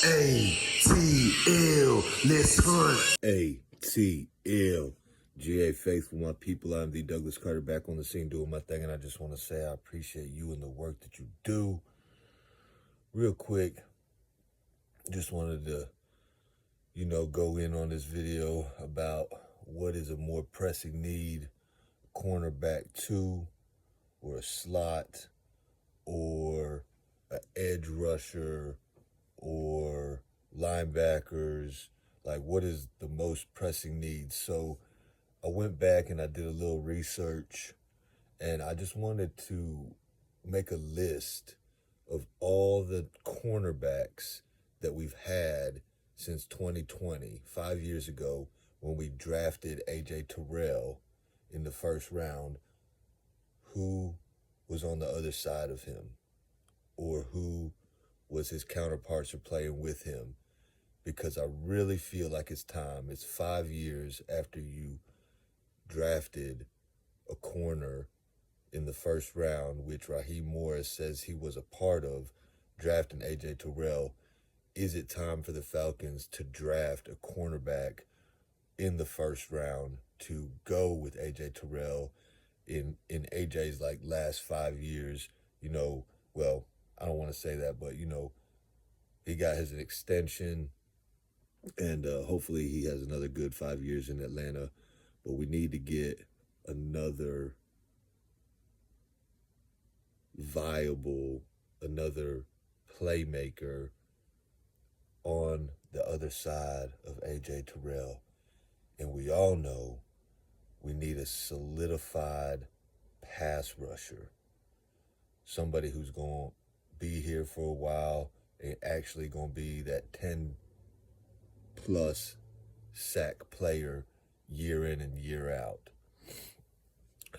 ATL, let's hunt. ATL.GA Faithful, my people. I'm the Douglas Carter, back on the scene doing my thing, and I just want to say I appreciate you and the work that you do. Real quick, just wanted to, go in on this video about what is a more pressing need, cornerback 2 or a slot or an edge rusher or linebackers. Like, what is the most pressing need? So I went back and I did a little research, and I just wanted to make a list of all the cornerbacks that we've had since 2020, 5 years ago, when we drafted A.J. Terrell in the first round. Who was on the other side of him, or who was his counterparts or playing with him? Because I really feel like it's time. It's 5 years after you drafted a corner in the first round, which Raheem Morris says he was a part of, drafting A.J. Terrell. Is it time for the Falcons to draft a cornerback in the first round to go with A.J. Terrell in AJ's like last 5 years? Well, I don't want to say that, but he got his extension, and hopefully he has another good 5 years in Atlanta. But we need to get another viable, another playmaker on the other side of A.J. Terrell. And we all know we need a solidified pass rusher, somebody who's going to be here for a while and actually going to be that 10-plus sack player year in and year out.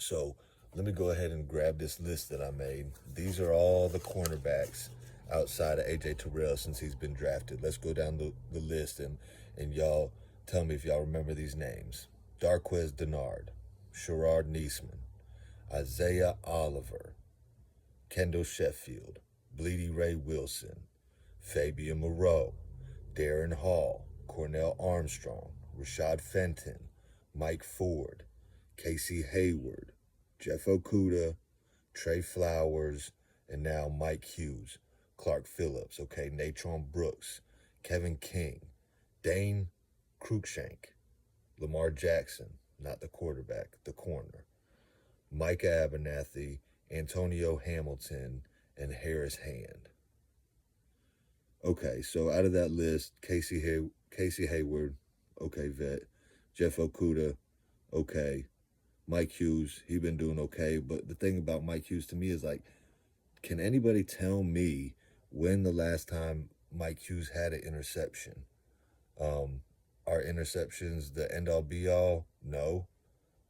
So let me go ahead and grab this list that I made. These are all the cornerbacks outside of A.J. Terrell since he's been drafted. Let's go down the list, and y'all tell me if y'all remember these names. Darquez Dennard, Sherrod Niesman, Isaiah Oliver, Kendall Sheffield, Bleedy Ray Wilson, Fabian Moreau, Darren Hall, Cornell Armstrong, Rashad Fenton, Mike Ford, Casey Hayward, Jeff Okudah, Trey Flowers, and now Mike Hughes, Clark Phillips, Natron Brooks, Kevin King, Dane Cruikshank, Lamar Jackson, not the quarterback, the corner, Micah Abernathy, Antonio Hamilton, and Harris Hand. So out of that list, Casey Hayward, vet. Jeff Okudah, Mike Hughes, he been doing okay. But the thing about Mike Hughes to me is, like, can anybody tell me when the last time Mike Hughes had an interception? Are interceptions the end-all be-all? No.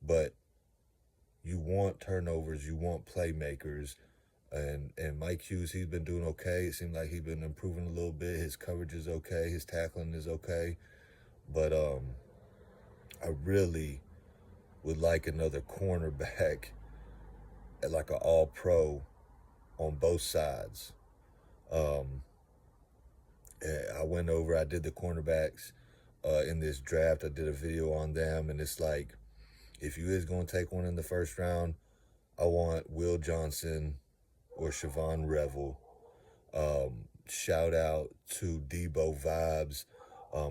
But you want turnovers, you want playmakers, and Mike Hughes, he's been doing okay. It seems like he's been improving a little bit. His coverage is okay, his tackling is okay. But I really would like another cornerback at like an all-pro on both sides. I did the cornerbacks in this draft. I did a video on them, and it's like, if you is going to take one in the first round, I want Will Johnson or Siobhan Revel. Shout out to Debo Vibes.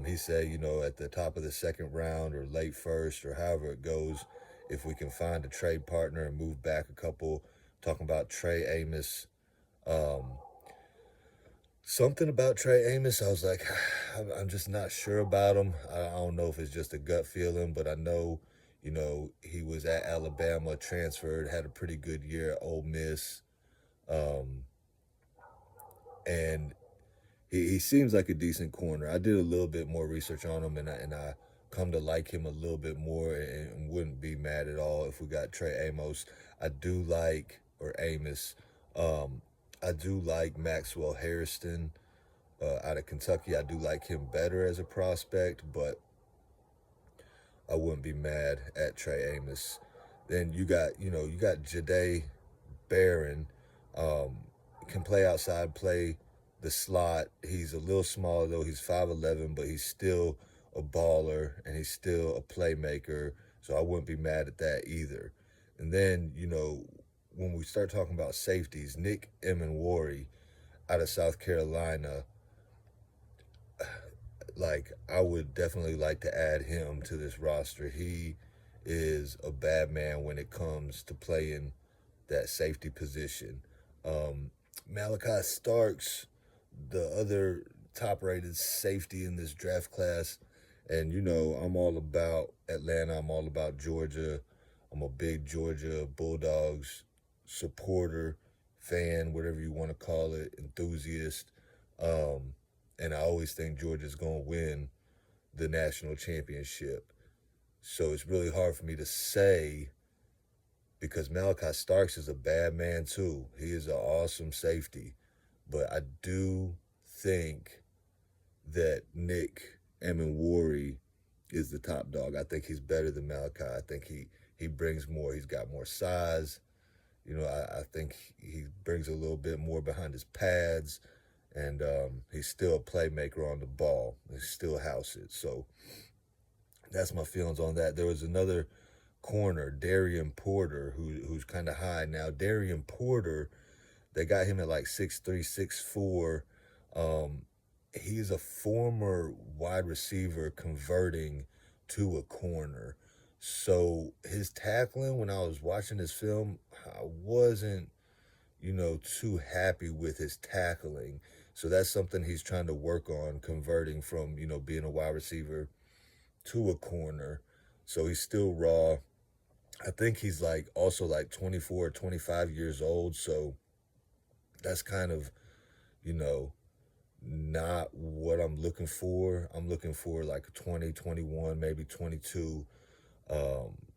He said, at the top of the second round or late first or however it goes, if we can find a trade partner and move back a couple, talking about Trey Amos. Something about Trey Amos, I was like, I'm just not sure about him. I don't know if it's just a gut feeling, but I know, he was at Alabama, transferred, had a pretty good year at Ole Miss. And he seems like a decent corner. I did a little bit more research on him, and I come to like him a little bit more, and wouldn't be mad at all if we got Trey Amos. I do like Maxwell Harrison out of Kentucky. I do like him better as a prospect, but I wouldn't be mad at Trey Amos. Then you got Jahdae Barron, can play outside, play the slot. He's a little smaller though. He's 5'11", but he's still a baller and he's still a playmaker. So I wouldn't be mad at that either. And then, when we start talking about safeties, Nick Emenwari out of South Carolina, like, I would definitely like to add him to this roster. He is a bad man when it comes to playing that safety position. Malachi Starks, the other top-rated safety in this draft class, and I'm all about Atlanta. I'm all about Georgia. I'm a big Georgia Bulldogs supporter, fan, whatever you want to call it, enthusiast. And I always think Georgia's going to win the national championship. So it's really hard for me to say, because Malachi Starks is a bad man too. He is an awesome safety. But I do think that Nick Emenwari is the top dog. I think he's better than Malachi. I think he brings more. He's got more size. I think he brings a little bit more behind his pads. And he's still a playmaker on the ball. He still house it. So that's my feelings on that. There was another corner, Darian Porter, who's kind of high. Now, Darian Porter, they got him at like 6'3", 6'4". He's a former wide receiver converting to a corner. So his tackling, when I was watching this film, I wasn't, too happy with his tackling. So that's something he's trying to work on, converting from, being a wide receiver to a corner. So he's still raw. I think he's also 24 or 25 years old. So that's kind of, not what I'm looking for. I'm looking for like a 20, 21, maybe 22,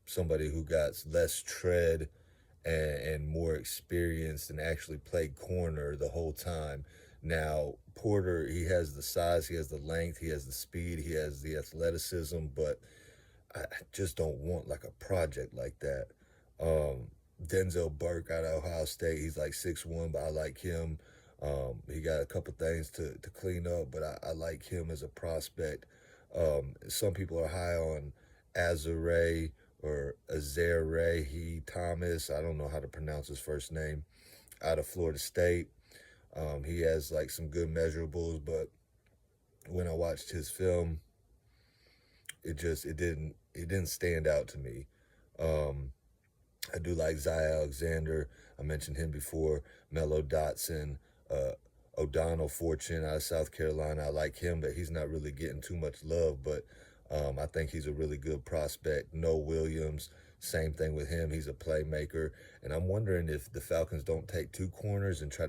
somebody who got less tread and more experienced and actually played corner the whole time. Now, Porter, he has the size, he has the length, he has the speed, he has the athleticism, but I just don't want like a project like that. Denzel Burke out of Ohio State, he's like 6'1", but I like him. He got a couple things to clean up, but I like him as a prospect. Some people are high on Azare or Azare Thomas. I don't know how to pronounce his first name, out of Florida State. He has like some good measurables, but when I watched his film, it didn't stand out to me. I do like Zy Alexander. I mentioned him before. Mello Dotson, O'Donnell Fortune out of South Carolina. I like him, but he's not really getting too much love. But I think he's a really good prospect. Noah Williams, same thing with him. He's a playmaker. And I'm wondering if the Falcons don't take two corners and try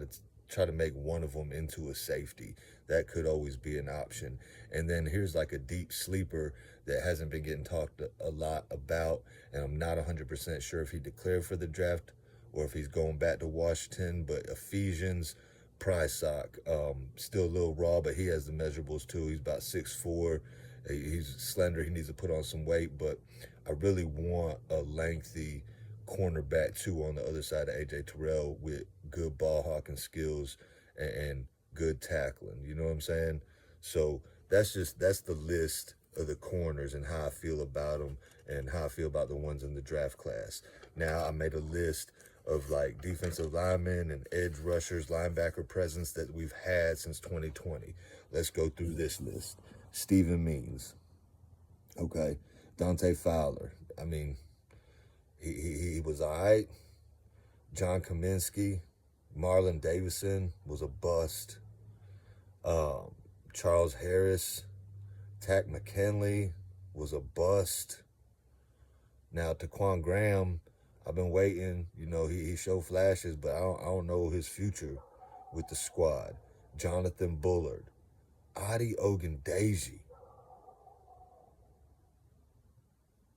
to make one of them into a safety. That could always be an option. And then here's like a deep sleeper that hasn't been getting talked a lot about, and I'm not 100% sure if he declared for the draft or if he's going back to Washington, but Ephesians Prysock, still a little raw, but he has the measurables too. He's about 6'4". He's slender. He needs to put on some weight, but I really want a lengthy cornerback too on the other side of A.J. Terrell with good ball hawking skills and good tackling. You know what I'm saying? So that's the list of the corners and how I feel about them and how I feel about the ones in the draft class. Now I made a list of like defensive linemen and edge rushers, linebacker presence that we've had since 2020. Let's go through this list. Steven Means. Okay. Dante Fowler. I mean, he was all right. John Kaminsky. Marlon Davidson was a bust. Charles Harris. Tack McKinley was a bust. Now, Taquan Graham, I've been waiting. He showed flashes, but I don't know his future with the squad. Jonathan Bullard. Adi Ogundeji.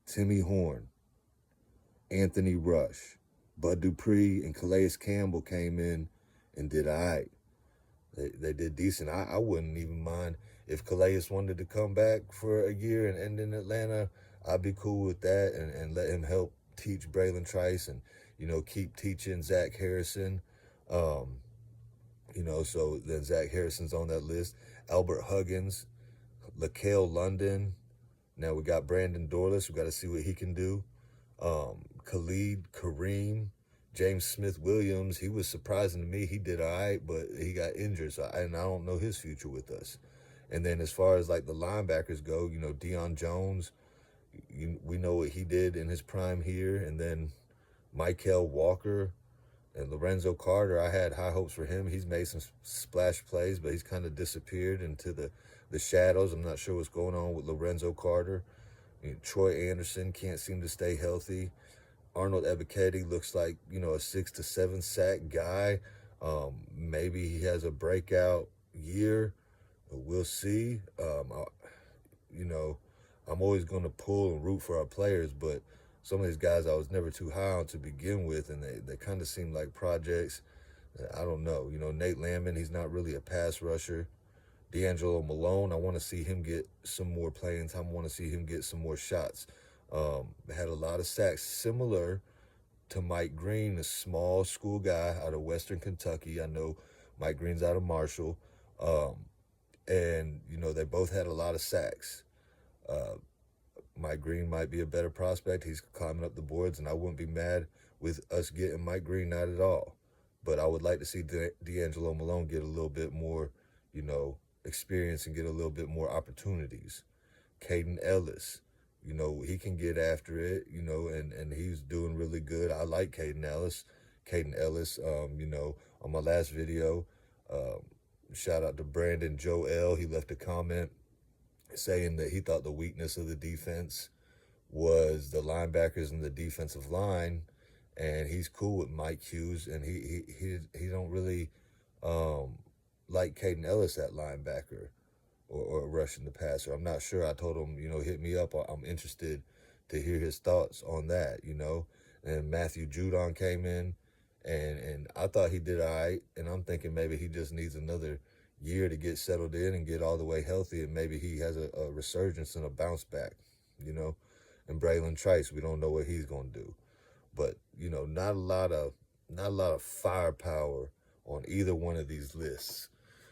Timmy Horn. Anthony Rush. Bud Dupree and Calais Campbell came in and did all right. They did decent. I wouldn't even mind if Calais wanted to come back for a year and end in Atlanta. I'd be cool with that and let him help teach Braylon Trice and, keep teaching Zach Harrison. You know, so then Zach Harrison's on that list. Albert Huggins, LaCale London. Now we got Brandon Dorless. We got to see what he can do. Khalid Kareem, James Smith Williams. He was surprising to me. He did all right, but he got injured, so I don't know his future with us. And then as far as like the linebackers go, you know, Deion Jones, we know what he did in his prime here. And then Michael Walker and Lorenzo Carter, I had high hopes for him. He's made some splash plays, but he's kind of disappeared into the shadows. I'm not sure what's going on with Lorenzo Carter. I mean, Troy Anderson can't seem to stay healthy. Arnold Ebiketie looks like, you know, a 6 to 7 sack guy. Maybe he has a breakout year. We'll see. You know, I'm always going to pull and root for our players, but some of these guys I was never too high on to begin with, and they kind of seem like projects. I don't know. You know, Nate Landman, he's not really a pass rusher. D'Angelo Malone, I want to see him get some more playing time. I want to see him get some more shots. Had a lot of sacks, similar to Mike Green, a small school guy out of Western Kentucky. I know Mike Green's out of Marshall. And, you know, they both had a lot of sacks. Mike Green might be a better prospect. He's climbing up the boards, and I wouldn't be mad with us getting Mike Green, not at all. But I would like to see D'Angelo Malone get a little bit more, you know, experience and get a little bit more opportunities. Caden Ellis, you know, he can get after it, you know, and he's doing really good. I like Caden Ellis. You know, on my last video, shout out to Brandon Joel. He left a comment saying that he thought the weakness of the defense was the linebackers and the defensive line, and he's cool with Mike Hughes, and he don't really like Caden Ellis at linebacker or rushing the passer. I'm not sure. I told him, you know, hit me up. I'm interested to hear his thoughts on that, you know. And Matthew Judon came in, and I thought he did all right, and I'm thinking maybe he just needs another year to get settled in and get all the way healthy, and maybe he has a resurgence and a bounce back, you know. And Braylon Trice, we don't know what he's going to do. But, you know, not a lot of firepower on either one of these lists.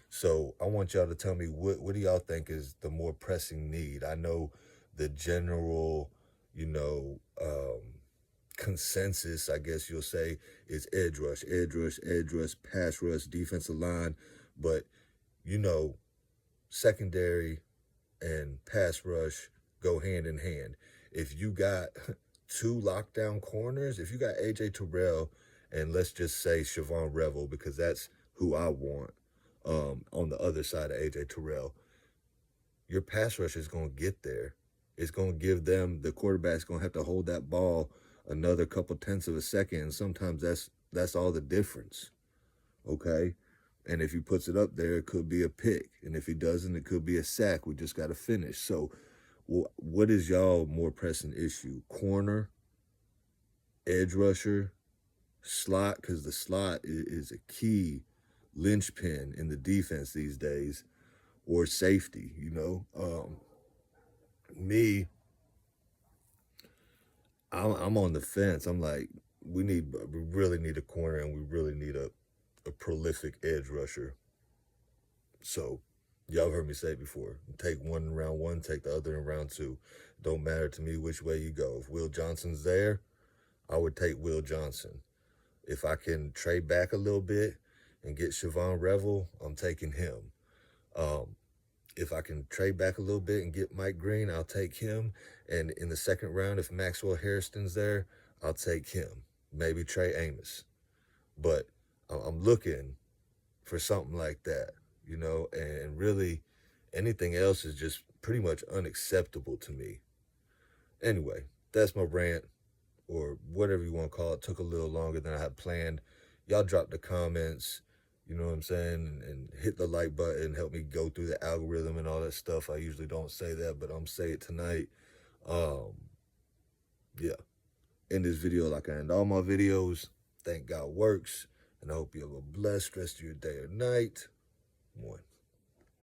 So I want y'all to tell me what do y'all think is the more pressing need? I know the general, you know, consensus, I guess you'll say, is edge rush, pass rush, defensive line. But, you know, secondary and pass rush go hand in hand. If you got two lockdown corners, if you got A.J. Terrell and let's just say Siobhan Revel, because that's who I want, on the other side of A.J. Terrell, your pass rush is going to get there. It's going to give them, the quarterback's going to have to hold that ball another couple tenths of a second, and sometimes that's all the difference, okay? And if he puts it up there, it could be a pick. And if he doesn't, it could be a sack. We just got to finish. So what is y'all more pressing issue? Corner, edge rusher, slot, because the slot is a key linchpin in the defense these days, or safety, you know. I'm on the fence. I'm like, we really need a corner, and we really need a prolific edge rusher. So y'all have heard me say it before. Take one in round one, take the other in round two. Don't matter to me which way you go. If Will Johnson's there, I would take Will Johnson. If I can trade back a little bit and get Siobhan Revel, I'm taking him. If I can trade back a little bit and get Mike Green, I'll take him. And in the second round, if Maxwell Harrison's there, I'll take him. Maybe Trey Amos. But I'm looking for something like that, you know, and really anything else is just pretty much unacceptable to me. Anyway, that's my rant, or whatever you want to call it. Took a little longer than I had planned. Y'all drop the comments, you know what I'm saying, and hit the like button, help me go through the algorithm and all that stuff. I usually don't say that, but I'm saying it tonight. Yeah. In this video, like I end all my videos, thank God works, and I hope you have a blessed rest of your day or night. One.